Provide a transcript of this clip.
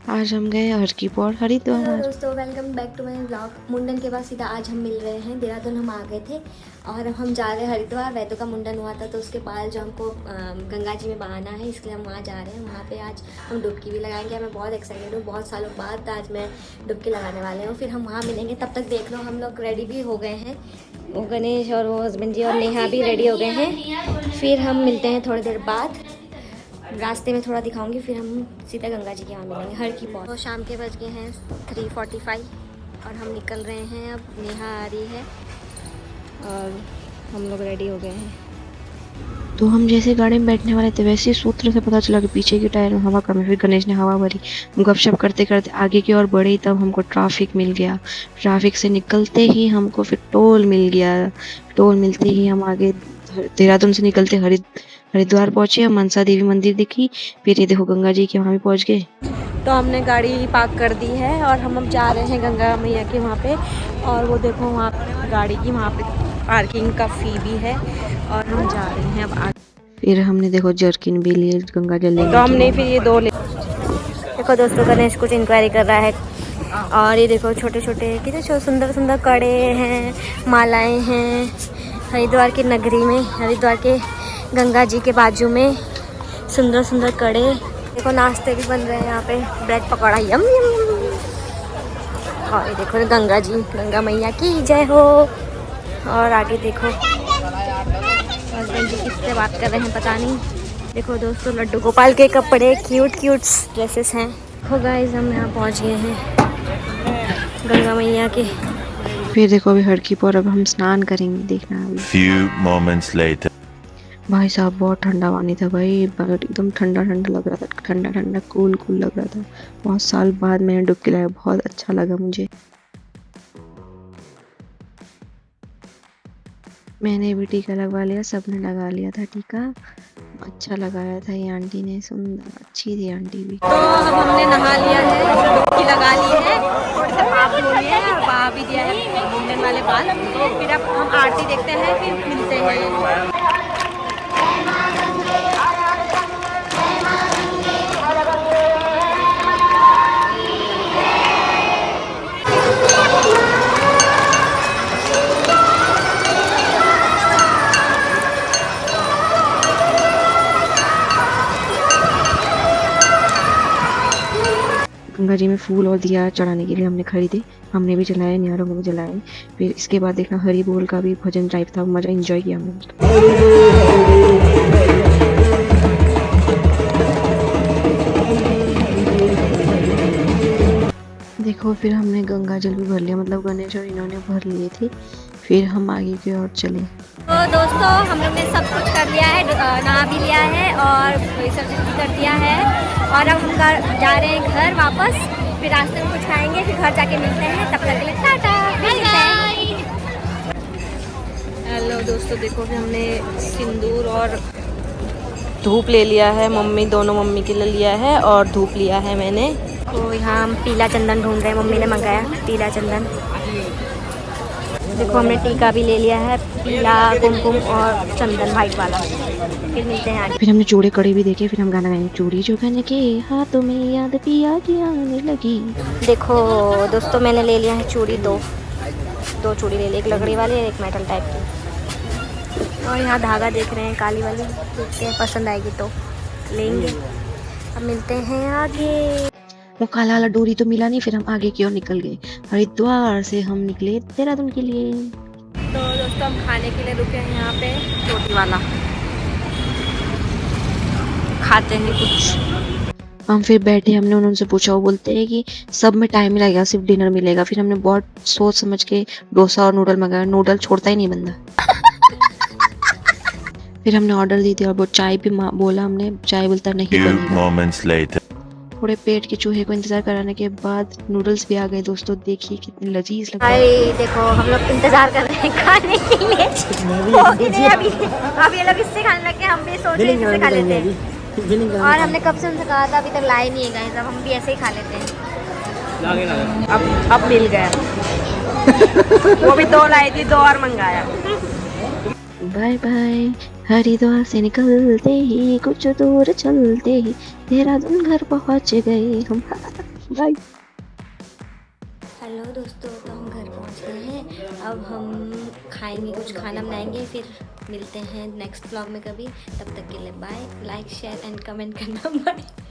आज हम गए हरकी-पौड़ हेलो हरिद्वार। दोस्तों, welcome back to my blog. मुंडन के बाद सीधा आज हम मिल रहे हैं। देहरादून हम आ गए थे और अब हम जा रहे हैं हरिद्वार। वैद्य का मुंडन हुआ था तो उसके बाद जो हमको गंगा जी में बहाना है, इसलिए हम वहाँ जा रहे हैं। वहाँ पे आज हम डुबकी भी लगाएंगे। मैं बहुत एक्साइटेड हूँ, बहुत सालों बाद आज मैं डुबकी लगाने वाले हूँ। फिर हम वहाँ मिलेंगे, तब तक देख लो हम लोग रेडी भी हो गए हैं। वो गणेश और वो हस्बैंड जी और नेहा भी रेडी हो गए हैं। फिर हम मिलते हैं थोड़ी देर बाद। रास्ते में थोड़ा दिखाऊंगी, फिर हम सीधा गंगा जी के वहाँ मिलेंगे हरकी-पौड़। तो शाम के बज गए हैं 3:45 और हम निकल रहे हैं। अब नेहा आ रही है और हम लोग रेडी हो गए हैं। तो हम जैसे गाड़ी में बैठने वाले थे वैसे ही सूत्र से पता चला कि पीछे के टायर में हवा कम है। फिर गणेश ने हवा भरी। हम गपशप करते करते आगे की ओर बढ़े, तब हमको ट्रैफिक मिल गया। ट्रैफिक से निकलते ही हमको फिर टोल मिल गया। टोल मिलते ही हम आगे देहरादून से निकलते हरिद्वार पहुंचे। हम मनसा देवी मंदिर दिखी। फिर ये देखो गंगा जी के वहाँ भी पहुँच गए। तो हमने गाड़ी पार्क कर दी है और हम अब जा रहे हैं गंगा मैया के वहाँ पे। और वो देखो वहाँ गाड़ी की वहाँ पे पार्किंग का फ़ी भी है और हम जा रहे हैं अब आगे। फिर हमने देखो जर्किन भी लिए गंगा जल लेने तो के हमने लिए। फिर ये दो ले। देखो दोस्तों, गणेश कुछ इंक्वायरी कर रहा है और ये देखो छोटे छोटे कितने सुंदर सुंदर कड़े हैं, मालाएं हैं। हरिद्वार की नगरी में, हरिद्वार के गंगा जी के बाजू में सुंदर सुंदर कड़े। देखो नाश्ते भी बन रहे हैं यहाँ पे, ब्रेड पकौड़ा यम यम यम। और ये देखो गंगा जी, गंगा मैया की जय हो। और आगे देखो हस्बैंड जी किससे बात कर रहे हैं पता नहीं। देखो दोस्तों, लड्डू गोपाल के कपड़े, क्यूट क्यूट ड्रेसेस हैं। देखो गाइस, हम यहाँ पहुँच गए हैं गंगा मैया के। फिर देखो अभी हरकी-पौड़ अब हम स्नान करेंगे, देखना अभी। Few moments later. भाई साहब बहुत ठंडा पानी था भाई, एकदम ठंडा ठंडा लग रहा था, ठंडा ठंडा कूल कूल लग रहा था। बहुत साल बाद मैंने डुबकी लगाया, बहुत अच्छा लगा मुझे। मैंने भी टीका लगवा लिया, सबने लगा लिया था टीका। अच्छा लगाया था ये आंटी ने, सुंदर अच्छी थी आंटी भी। तो अब हमने नहा लिया है, डुबकी लगा ली है, थोड़े से पाप धो लिए हैं और बहा भी दिया है मुंडन वाले बाल। तो फिर अब हम आरती देखते हैं, फिर मिलते हैं। गंगा जी में फूल और दिया चढ़ाने के लिए हमने खरीदे। हमने भी जलाए, निहारों को भी जलाए। फिर इसके बाद देखना हरि बोल का भी भजन टाइप था, मजा एंजॉय किया हमने। देखो फिर हमने गंगा जल भी भर लिया, मतलब गणेश और इन्होंने भर लिए थे। फिर हम आगे की ओर चले। तो दोस्तों, हम लोग ने सब कुछ कर लिया है, नहा भी लिया है और विसर्जन भी कर दिया है। और अब हम जा रहे हैं घर वापस। फिर रास्ते में कुछ खाएंगे, फिर घर जाके मिलते हैं। तब तक के लिए टाटा, हेलो दोस्तों, देखो फिर हमने सिंदूर और धूप ले लिया है। मम्मी, दोनों मम्मी के लिए लिया है और धूप लिया है मैंने। तो यहाँ हम पीला चंदन ढूंढ रहे हैं, मम्मी ने मंगाया पीला चंदन। देखो हमने टीका भी ले लिया है, पीला कुमकुम और चंदन वाइट वाला। फिर मिलते हैं आगे। फिर हमने चूड़े कड़े भी देखे। फिर हम गाना गाएंगे, चूड़ी चुगन के हाथों में याद पिया की आने लगी। देखो दोस्तों, मैंने ले लिया है चूड़ी, दो चूड़ी ले ली, एक लकड़ी वाली और एक मेटल टाइप की। और यहाँ धागा देख रहे हैं, काली वाली, देखते हैं पसंद आएगी तो लेंगे। अब मिलते हैं आगे। वो काला वाला डोरी तो मिला नहीं। फिर हम आगे की ओर निकल गए। हरिद्वार से हम निकले देहरादून के लिए। तो दोस्तों, हम खाने के लिए रुके हैं यहाँ पे, रोटी वाला। खाते हैं कुछ। हम फिर बैठे, हमने उनसे पूछा, वो बोलते हैं कि सब में टाइम ही लगेगा, सिर्फ डिनर मिलेगा। फिर हमने बहुत सोच समझ के डोसा और नूडल मंगाया। नूडल छोड़ता ही नहीं बंदा। फिर हमने ऑर्डर दी थी और वो चाय भी बोला हमने, चाय बोलता नहीं Few बनेगा। moments later. थोड़े पेट के चूहे को इंतजार कराने के बाद नूडल्स भी आ गए। दोस्तों देखिए कितने लजीज लग रहे हैं। अरे देखो, हम लोग इंतजार कर रहे हैं खाने के लिए। अभी ये लोग इससे खाने लगे, हम भी सोच रहे हैं इससे खा लेते हैं। और हमने कब से उनसे कहा था, अभी तक लाए नहीं है गाइस। अब हम भी ऐसे ही खा लेते हैं। अब मिल गया। वो भी 2 लाई थी, 2 और मंगाया। Bye bye. हरिद्वार से निकलते ही कुछ दूर चलते ही देहरादून घर पहुंच गए हम। बाय। हेलो दोस्तों, तो हम घर पहुंच गए हैं। अब हम खाएंगे, कुछ खाना बनाएंगे, फिर मिलते हैं नेक्स्ट व्लॉग में कभी। तब तक के लिए bye. Like share and comment करना बाय।